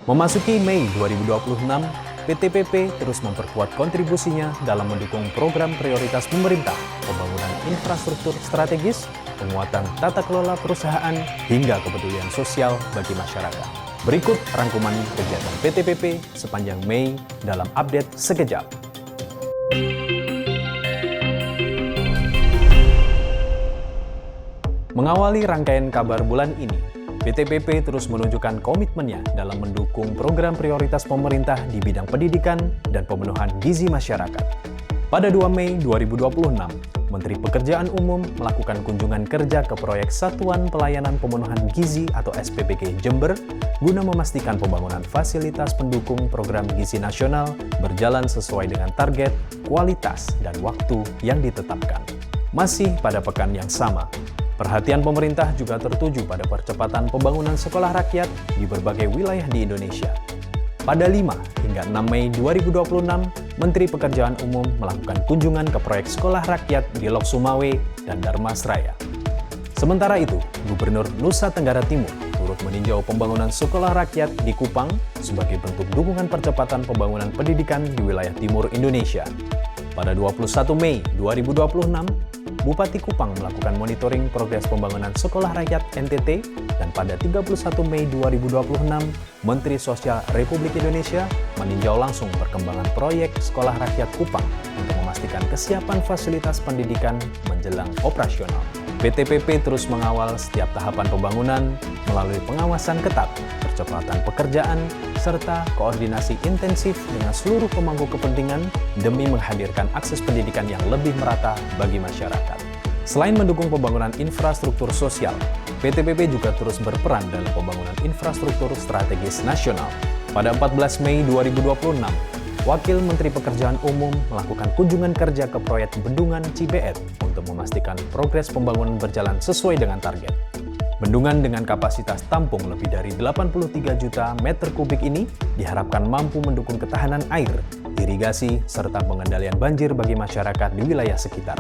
Memasuki Mei 2026, PT PP terus memperkuat kontribusinya dalam mendukung program prioritas pemerintah, pembangunan infrastruktur strategis, penguatan tata kelola perusahaan, hingga kepedulian sosial bagi masyarakat. Berikut rangkuman kegiatan PT PP sepanjang Mei dalam update sekejap. Mengawali rangkaian kabar bulan ini, PT PP terus menunjukkan komitmennya dalam mendukung program prioritas pemerintah di bidang pendidikan dan pemenuhan gizi masyarakat. Pada 2 Mei 2026, Menteri Pekerjaan Umum melakukan kunjungan kerja ke proyek Satuan Pelayanan Pemenuhan Gizi atau SPPG Jember guna memastikan pembangunan fasilitas pendukung program gizi nasional berjalan sesuai dengan target, kualitas, dan waktu yang ditetapkan. Masih pada pekan yang sama, perhatian pemerintah juga tertuju pada percepatan pembangunan sekolah rakyat di berbagai wilayah di Indonesia. Pada 5 hingga 6 Mei 2026, Menteri Pekerjaan Umum melakukan kunjungan ke proyek sekolah rakyat di Lok Sumawe dan Darmasraya. Sementara itu, Gubernur Nusa Tenggara Timur turut meninjau pembangunan sekolah rakyat di Kupang sebagai bentuk dukungan percepatan pembangunan pendidikan di wilayah timur Indonesia. Pada 21 Mei 2026, Bupati Kupang melakukan monitoring progres pembangunan sekolah rakyat NTT dan pada 31 Mei 2026, Menteri Sosial Republik Indonesia meninjau langsung perkembangan proyek sekolah rakyat Kupang untuk memastikan kesiapan fasilitas pendidikan menjelang operasional. PT PP terus mengawal setiap tahapan pembangunan melalui pengawasan ketat, percepatan pekerjaan, serta koordinasi intensif dengan seluruh pemangku kepentingan demi menghadirkan akses pendidikan yang lebih merata bagi masyarakat. Selain mendukung pembangunan infrastruktur sosial, PT PP juga terus berperan dalam pembangunan infrastruktur strategis nasional. Pada 14 Mei 2026, Wakil Menteri Pekerjaan Umum melakukan kunjungan kerja ke proyek Bendungan Cibeet untuk memastikan progres pembangunan berjalan sesuai dengan target. Bendungan dengan kapasitas tampung lebih dari 83 juta meter kubik ini diharapkan mampu mendukung ketahanan air, irigasi, serta pengendalian banjir bagi masyarakat di wilayah sekitar.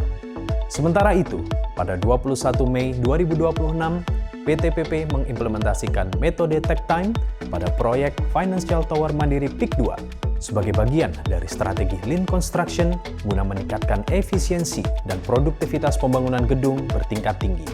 Sementara itu, pada 21 Mei 2026, PT PP mengimplementasikan metode Tech Time pada proyek Financial Tower Mandiri PIK 2 sebagai bagian dari strategi Lean Construction guna meningkatkan efisiensi dan produktivitas pembangunan gedung bertingkat tinggi.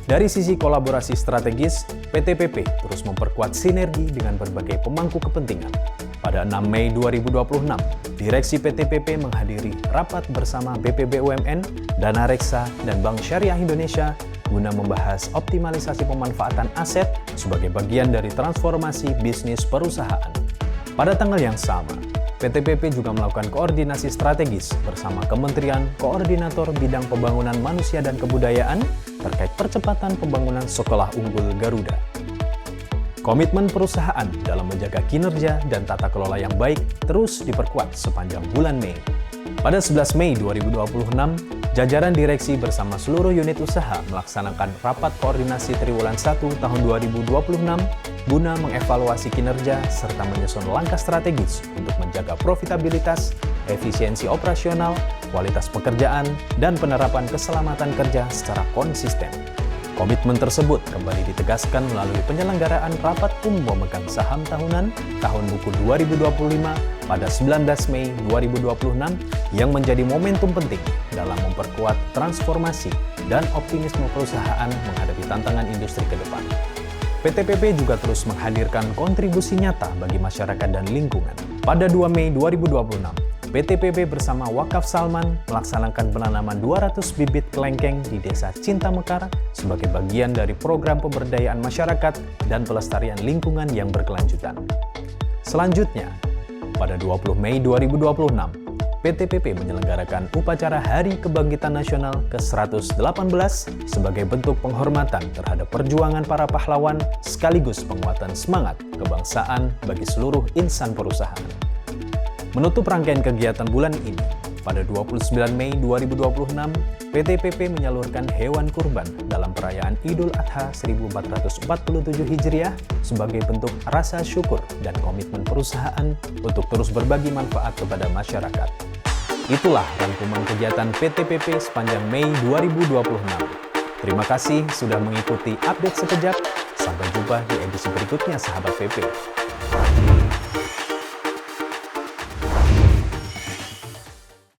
Dari sisi kolaborasi strategis, PT PP terus memperkuat sinergi dengan berbagai pemangku kepentingan. Pada 6 Mei 2026, Direksi PT PP menghadiri rapat bersama BPBUMN, Dana Reksa, dan Bank Syariah Indonesia guna membahas optimalisasi pemanfaatan aset sebagai bagian dari transformasi bisnis perusahaan. Pada tanggal yang sama, PT PP juga melakukan koordinasi strategis bersama Kementerian Koordinator Bidang Pembangunan Manusia dan Kebudayaan terkait percepatan pembangunan Sekolah Unggul Garuda. Komitmen perusahaan dalam menjaga kinerja dan tata kelola yang baik terus diperkuat sepanjang bulan Mei. Pada 11 Mei 2026, jajaran direksi bersama seluruh unit usaha melaksanakan rapat koordinasi triwulan 1 tahun 2026 guna mengevaluasi kinerja serta menyusun langkah strategis untuk menjaga profitabilitas, efisiensi operasional, kualitas pekerjaan, dan penerapan keselamatan kerja secara konsisten. Komitmen tersebut kembali ditegaskan melalui penyelenggaraan rapat umum pemegang saham tahunan tahun buku 2025 pada 19 Mei 2026 yang menjadi momentum penting dalam memperkuat transformasi dan optimisme perusahaan menghadapi tantangan industri ke depan. PT PP juga terus menghadirkan kontribusi nyata bagi masyarakat dan lingkungan. Pada 2 Mei 2026, PT PP bersama Wakaf Salman melaksanakan penanaman 200 bibit kelengkeng di Desa Cinta Mekar sebagai bagian dari program pemberdayaan masyarakat dan pelestarian lingkungan yang berkelanjutan. Selanjutnya, pada 20 Mei 2026, PT PP menyelenggarakan upacara Hari Kebangkitan Nasional ke-118 sebagai bentuk penghormatan terhadap perjuangan para pahlawan sekaligus penguatan semangat kebangsaan bagi seluruh insan perusahaan. Menutup rangkaian kegiatan bulan ini, pada 29 Mei 2026, PT PP menyalurkan hewan kurban dalam perayaan Idul Adha 1447 Hijriah sebagai bentuk rasa syukur dan komitmen perusahaan untuk terus berbagi manfaat kepada masyarakat. Itulah rangkuman kegiatan PT PP sepanjang Mei 2026. Terima kasih sudah mengikuti update sekejap. Sampai jumpa di edisi berikutnya, sahabat PP.